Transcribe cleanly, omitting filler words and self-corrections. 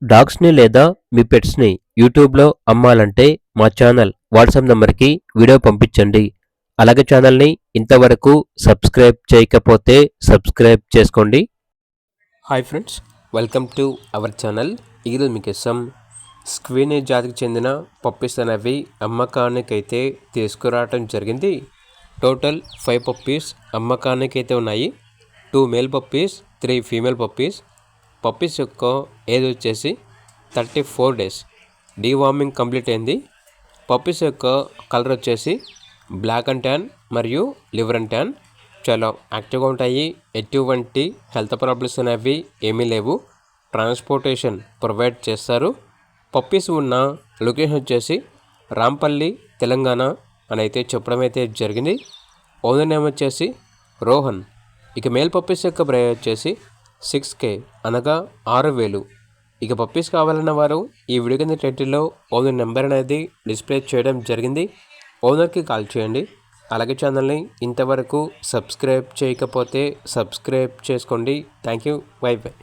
డాగ్స్‌ని లేదా మీ పెట్స్‌ని యూట్యూబ్‌లో అమ్మాలంటే మా ఛానల్ వాట్సాప్ నంబర్‌కి వీడియో పంపించండి. అలాగే ఛానల్‌ని ఇంతవరకు సబ్స్క్రైబ్ చేయకపోతే సబ్స్క్రైబ్ చేసుకోండి. Hi friends, welcome to our channel. ఈరోజు మీకోసం స్క్వీనీ జాతికి చెందిన పప్పీస్ అనేవి అమ్మకానికైతే తీసుకురావటం జరిగింది. టోటల్ 5 పప్పీస్ అమ్మకానికైతే ఉన్నాయి. 2 male puppies, 3 female puppies. Puppies యొక్క ఏజ్ వచ్చేసి 34 డేస్. డీవార్మింగ్ కంప్లీట్ అయింది. పప్పీస్ యొక్క కలర్ వచ్చేసి బ్లాక్ అండ్ ట్యాన్ మరియు లివర్ అండ్ ట్యాన్. చాలా యాక్టివ్గా ఉంటాయి. ఎటువంటి హెల్త్ ప్రాబ్లమ్స్ అనేవి ఏమీ లేవు. ట్రాన్స్పోర్టేషన్ ప్రొవైడ్ చేస్తారు. పప్పీస్ ఉన్న లొకేషన్ వచ్చేసి రాంపల్లి, తెలంగాణ అని అయితే చెప్పడం అయితే జరిగింది. ఓనర్ నేమ్ వచ్చేసి రోహన్. ఇక మేల్ పప్పీస్ యొక్క ప్రైస్ వచ్చేసి 6K అనగా 6,000. ఇక పప్పీస్ కావాలన్న వారు ఈ వీడియో కింద టైటిల్లో ఓనర్ నెంబర్ అనేది డిస్ప్లే చేయడం జరిగింది. ఓనర్కి కాల్ చేయండి. అలాగే ఛానల్ని ఇంతవరకు సబ్స్క్రైబ్ చేయకపోతే సబ్స్క్రైబ్ చేసుకోండి. Thank you. By by.